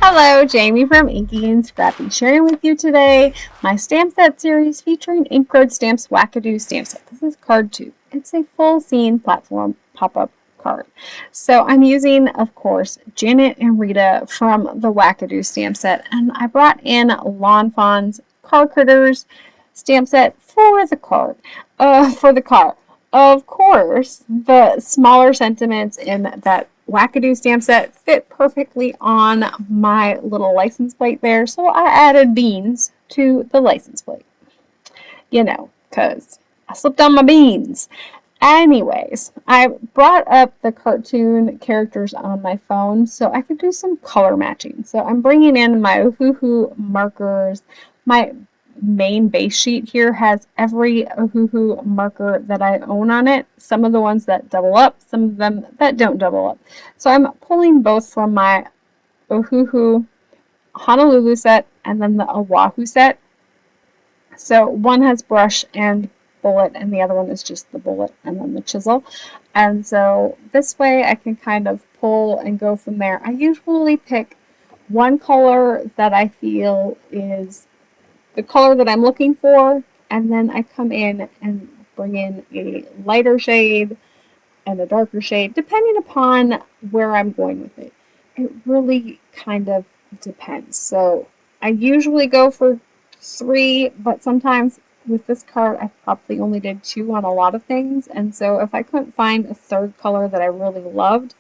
Hello, Jamie from Inky&Scrappy, sharing with you today my stamp set series featuring ink road stamps Wackadoo stamp set. This is card 2. It's a full scene platform pop-up card. So I'm using, of course, Janet and Rita from the Wackadoo stamp set, and I brought in Lawn Fawn's Car Critters stamp set for the card. Of course, the smaller sentiments in that Wackadoo stamp set fit perfectly on my little license plate there, so I added beans to the license plate. You know, because I slipped on my beans. Anyways, I brought up the cartoon characters on my phone so I could do some color matching. So I'm bringing in my Ohuhu markers. My main base sheet here has every Ohuhu marker that I own on it. Some of the ones that double up, some of them that don't double up. So I'm pulling both from my Ohuhu Honolulu set and then the Ohuhu set. So one has brush and bullet and the other one is just the bullet and then the chisel. And so this way I can kind of pull and go from there. I usually pick one color that I feel is the color that I'm looking for, and then I come in and bring in a lighter shade and a darker shade, depending upon where I'm going with it. It really kind of depends. So I usually go for 3, but sometimes with this card I probably only did 2 on a lot of things, and so if I couldn't find a third color that I really loved,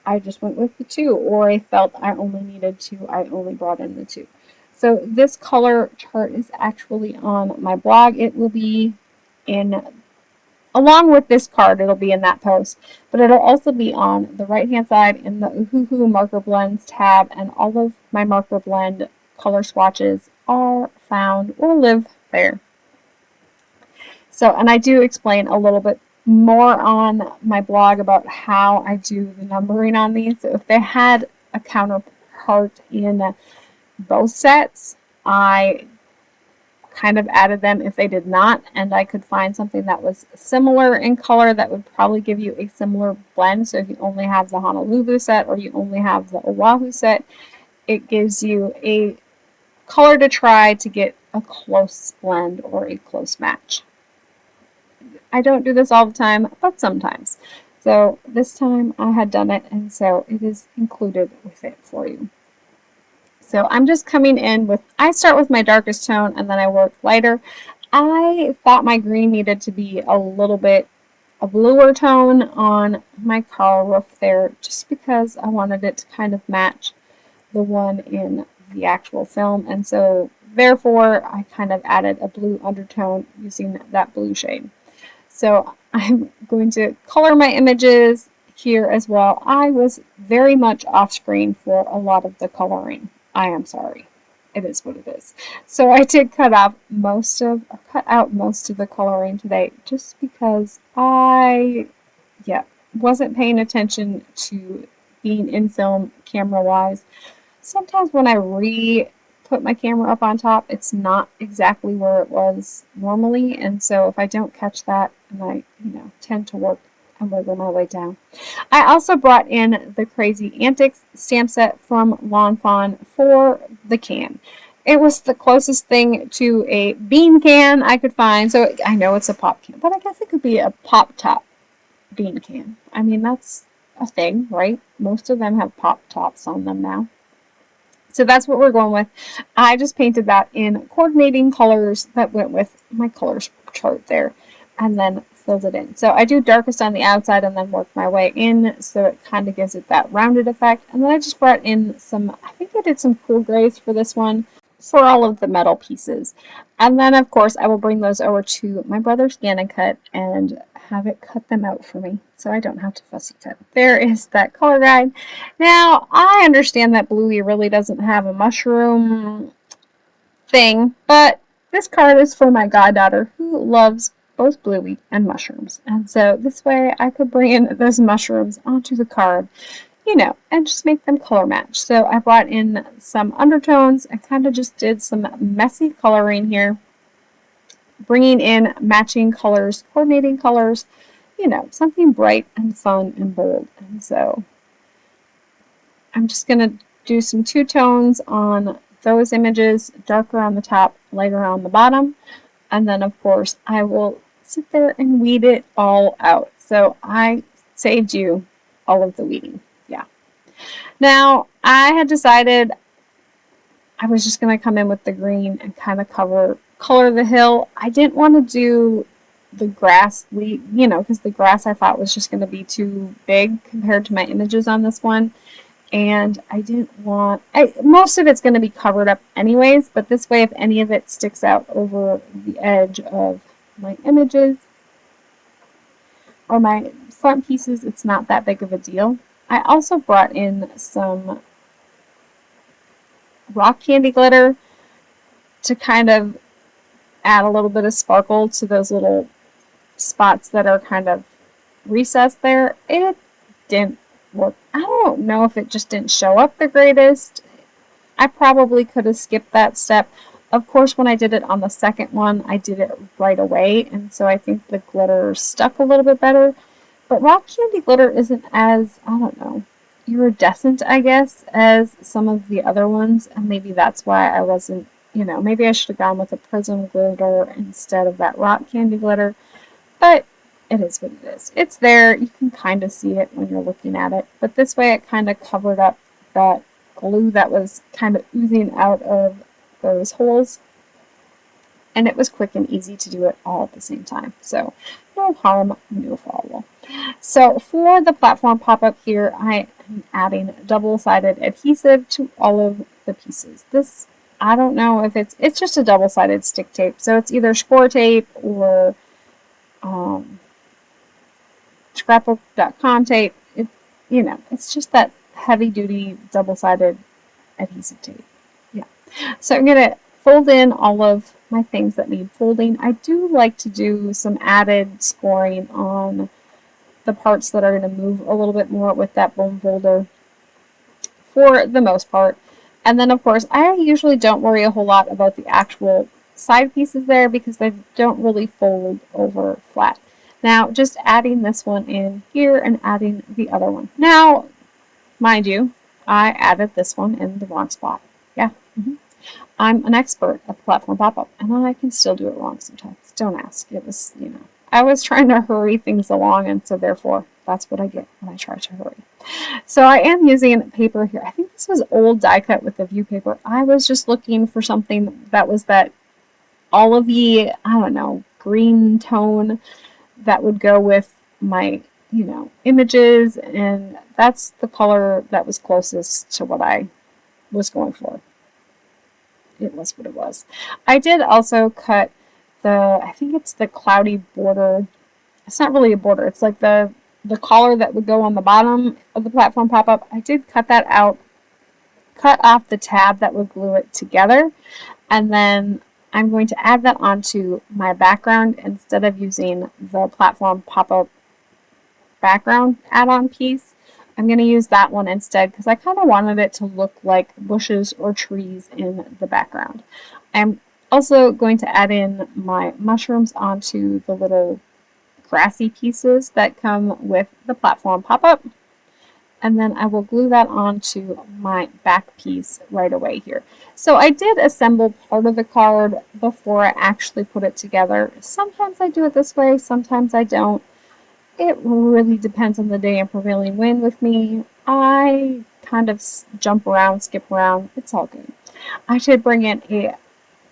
I just went with the 2, or I felt I only needed 2, I only brought in the 2. So this color chart is actually on my blog. It will be in, along with this card, it'll be in that post, but it'll also be on the right-hand side in the Ohuhu Marker Blends tab, and all of my marker blend color swatches are found or live there. So, and I do explain a little bit more on my blog about how I do the numbering on these. So if they had a counterpart in both sets, I kind of added them if they did not, and I could find something that was similar in color that would probably give you a similar blend. So if you only have the Honolulu set or you only have the Ohuhu set, it gives you a color to try to get a close blend or a close match. I don't do this all the time, but sometimes. So this time I had done it, and so it is included with it for you. So I'm just coming in with, I start with my darkest tone and then I work lighter. I thought my green needed to be a little bit a bluer tone on my car roof there, just because I wanted it to kind of match the one in the actual film, and so therefore I kind of added a blue undertone using that blue shade. So I'm going to color my images here as well. I was very much off screen for a lot of the coloring. I am sorry. It is what it is. So I did cut out most of the coloring today just because I wasn't paying attention to being in film camera wise. Sometimes when I put my camera up on top, it's not exactly where it was normally, and so if I don't catch that, and I tend to work and wiggle my way down. I also brought in the Crazy Antics stamp set from Lawn Fawn for the can. It was the closest thing to a bean can I could find, so I know it's a pop can, but I guess it could be a pop top bean can. I mean, that's a thing, right? Most of them have pop tops on them now. So that's what we're going with. I just painted that in coordinating colors that went with my colors chart there, and then filled it in. So I do darkest on the outside and then work my way in, so it kind of gives it that rounded effect. And then I just brought in some, I think I did some cool grays for this one, for all of the metal pieces. And then of course I will bring those over to my brother's Scan and Cut and have it cut them out for me, so I don't have to fussy cut. There is that color guide. Now I understand that Bluey really doesn't have a mushroom thing, but this card is for my goddaughter who loves both Bluey and mushrooms, and so this way I could bring in those mushrooms onto the card, and just make them color match. So I brought in some undertones and kind of just did some messy coloring here, bringing in matching colors, coordinating colors, something bright and fun and bold. And so I'm just going to do some two-tones on those images, darker on the top, lighter on the bottom, and then of course I will sit there and weed it all out. So I saved you all of the weeding. Yeah. Now I had decided I was just going to come in with the green and kind of color the hill. I didn't want to do the grass, because the grass I thought was just going to be too big compared to my images on this one. And I didn't want, most of it's going to be covered up anyways, but this way if any of it sticks out over the edge of my images or my front pieces, it's not that big of a deal. I also brought in some rock candy glitter to kind of add a little bit of sparkle to those little spots that are kind of recessed there. It didn't work. I don't know if it just didn't show up the greatest. I probably could have skipped that step. Of course, when I did it on the second one, I did it right away, and so I think the glitter stuck a little bit better. But rock candy glitter isn't as, I don't know, iridescent, I guess, as some of the other ones, and maybe that's why I wasn't, maybe I should have gone with a prism glitter instead of that rock candy glitter, but it is what it is. It's there, you can kind of see it when you're looking at it, but this way it kind of covered up that glue that was kind of oozing out of those holes, and it was quick and easy to do it all at the same time, so no harm, no foul. So for the platform pop-up here, I am adding double-sided adhesive to all of the pieces. This, I don't know if it's just a double-sided stick tape. So it's either score tape or scrapbook.com tape. It's just that heavy-duty double-sided adhesive tape. Yeah. So I'm going to fold in all of my things that need folding. I do like to do some added scoring on the parts that are going to move a little bit more with that bone folder for the most part. And then of course I usually don't worry a whole lot about the actual side pieces there because they don't really fold over flat. Now just adding this one in here and adding the other one. Now mind you, I added this one in the wrong spot. Yeah. I'm an expert at platform pop-up and I can still do it wrong sometimes. Don't ask. It was, I was trying to hurry things along, and so therefore that's what I get when I try to hurry. So I am using paper here. I think this was old die cut with the view paper. I was just looking for something that was that olivey, I don't know, green tone that would go with my, images, and that's the color that was closest to what I was going for. It was what it was. I did also cut I think it's the cloudy border. It's not really a border. It's like the collar that would go on the bottom of the platform pop-up. I did cut that out, cut off the tab that would glue it together, and then I'm going to add that onto my background instead of using the platform pop-up background add-on piece. I'm going to use that one instead because I kind of wanted it to look like bushes or trees in the background. I'm also going to add in my mushrooms onto the little grassy pieces that come with the platform pop-up, and then I will glue that onto my back piece right away here. So I did assemble part of the card before I actually put it together. Sometimes I do it this way, sometimes I don't. It really depends on the day and prevailing wind with me. I kind of jump around, skip around. It's all good. I should bring in a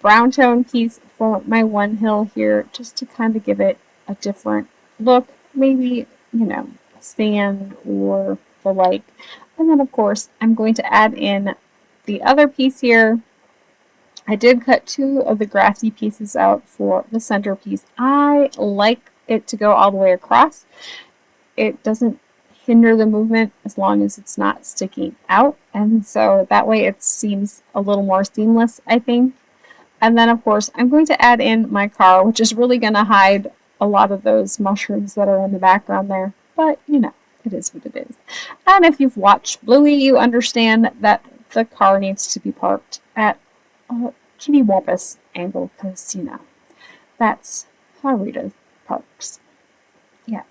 brown tone piece for my one hill here just to kind of give it a different look. Maybe, sand or the like. And then of course I'm going to add in the other piece here. I did cut 2 of the grassy pieces out for the center piece. I like it to go all the way across. It doesn't hinder the movement as long as it's not sticking out, and so that way it seems a little more seamless, I think. And then of course I'm going to add in my car, which is really going to hide a lot of those mushrooms that are in the background there, but it is what it is. And if you've watched Bluey, you understand that the car needs to be parked at a kitty wampus angle because that's how Rita parks. Yeah.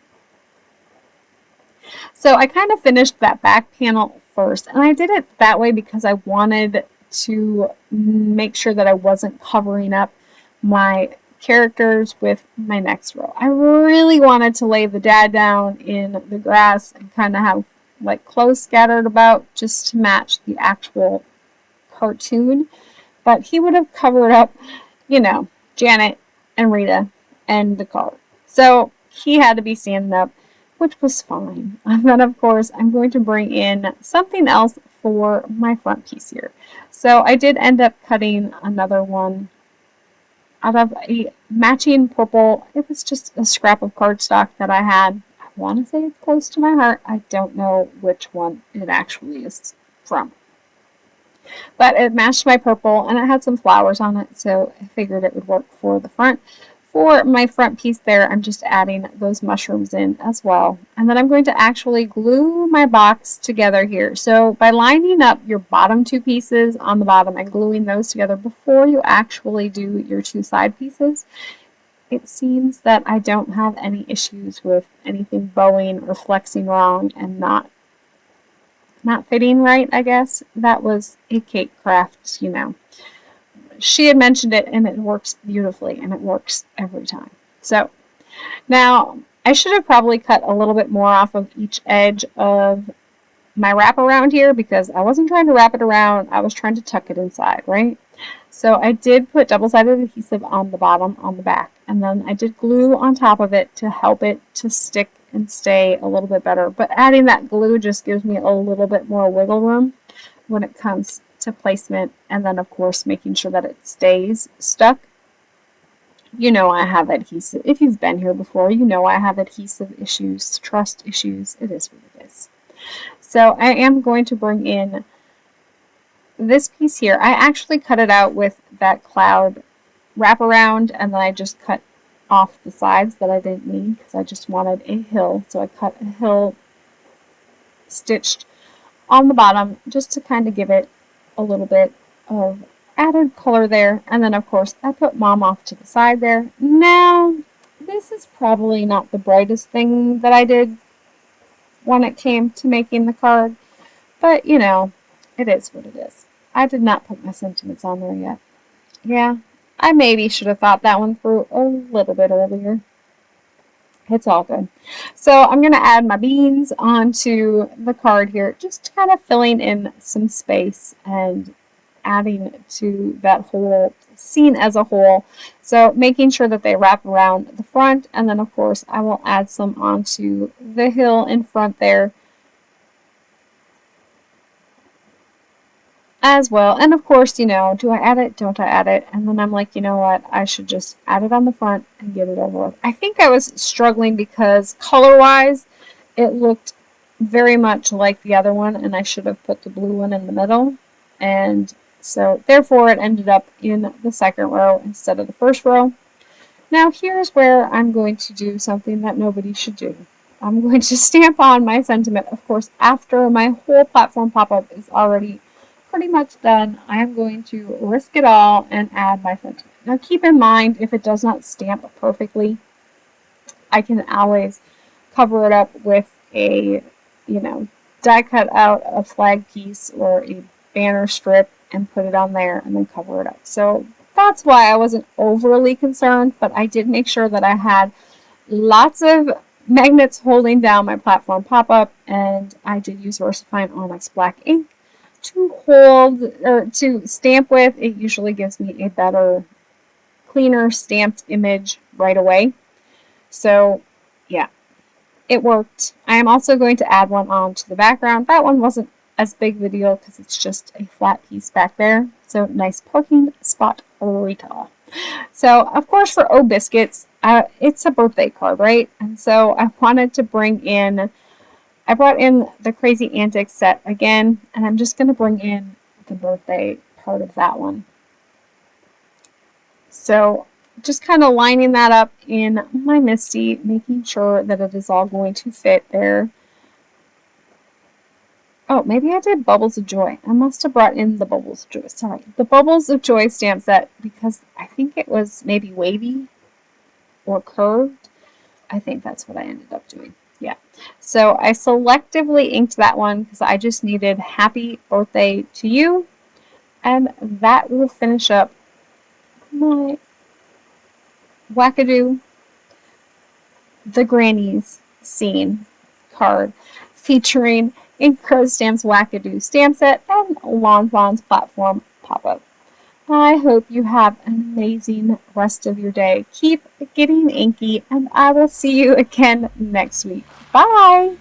So I kind of finished that back panel first. And I did it that way because I wanted to make sure that I wasn't covering up my characters with my next row. I really wanted to lay the dad down in the grass and kind of have like clothes scattered about just to match the actual cartoon. But he would have covered up, you know, Janet and Rita and the card. So he had to be standing up, which was fine. And then, of course, I'm going to bring in something else for my front piece here. So I did end up cutting another one out of a matching purple. It was just a scrap of cardstock that I had. I want to say it's close to my heart. I don't know which one it actually is from. But it matched my purple and it had some flowers on it, so I figured it would work for the front. For my front piece there, I'm just adding those mushrooms in as well. And then I'm going to actually glue my box together here. So by lining up your bottom two pieces on the bottom and gluing those together before you actually do your two side pieces, it seems that I don't have any issues with anything bowing or flexing wrong and not fitting right, I guess. That was a cake craft, you know. She had mentioned it and it works beautifully and it works every time. So now I should have probably cut a little bit more off of each edge of my wraparound here because I wasn't trying to wrap it around. I was trying to tuck it inside, right? So I did put double-sided adhesive on the bottom, on the back, and then I did glue on top of it to help it to stick and stay a little bit better. But adding that glue just gives me a little bit more wiggle room when it comes to placement, and then of course making sure that it stays stuck. You know I have adhesive. If you've been here before, you know I have adhesive issues, trust issues. It is what it is. So I am going to bring in this piece here. I actually cut it out with that cloud wraparound, and then I just cut off the sides that I didn't need because I just wanted a hill. So I cut a hill stitched on the bottom just to kind of give it a little bit of added color there. And then of course I put Mom off to the side there. Now this is probably not the brightest thing that I did when it came to making the card, but you know, it is what it is. I did not put my sentiments on there yet. Yeah, I maybe should have thought that one through a little bit earlier. It's all good. So I'm going to add my beans onto the card here, just kind of filling in some space and adding to that whole scene as a whole. So making sure that they wrap around the front, and then of course I will add some onto the hill in front there as well. And of course, you know, do I add it? Don't I add it? And then I'm like, you know what? I should just add it on the front and get it over with. I think I was struggling because color-wise, it looked very much like the other one, and I should have put the blue one in the middle. And so, therefore, it ended up in the second row instead of the first row. Now, here's where I'm going to do something that nobody should do. I'm going to stamp on my sentiment, of course, after my whole platform pop-up is already pretty much done. I am going to risk it all and add my sentiment. Now keep in mind, if it does not stamp perfectly, I can always cover it up with a, you know, die cut out a flag piece or a banner strip and put it on there and then cover it up. So that's why I wasn't overly concerned, but I did make sure that I had lots of magnets holding down my platform pop-up, and I did use VersaFine Onyx black ink to hold or to stamp with. It usually gives me a better, cleaner stamped image right away. So yeah, it worked. I am also going to add one on to the background. That one wasn't as big of a deal because it's just a flat piece back there. So nice parking spot Rita. So of course for Oh Biscuits, it's a birthday card, right? And so I wanted to bring in, I brought in the Crazy Antics set again, and I'm just going to bring in the birthday part of that one. So just kind of lining that up in my Misty, making sure that it is all going to fit there. Oh, maybe I did Bubbles of Joy. I must have brought in the Bubbles of Joy. Sorry, the Bubbles of Joy stamp set, because I think it was maybe wavy or curved. I think that's what I ended up doing. Yeah. So I selectively inked that one because I just needed happy birthday to you. And that will finish up my Wackadoo the Grannies scene card featuring InkyandScrappy's Wackadoo stamp set and Lawn Fawn's Platform Pop-Up. I hope you have an amazing rest of your day. Keep getting inky, and I will see you again next week. Bye!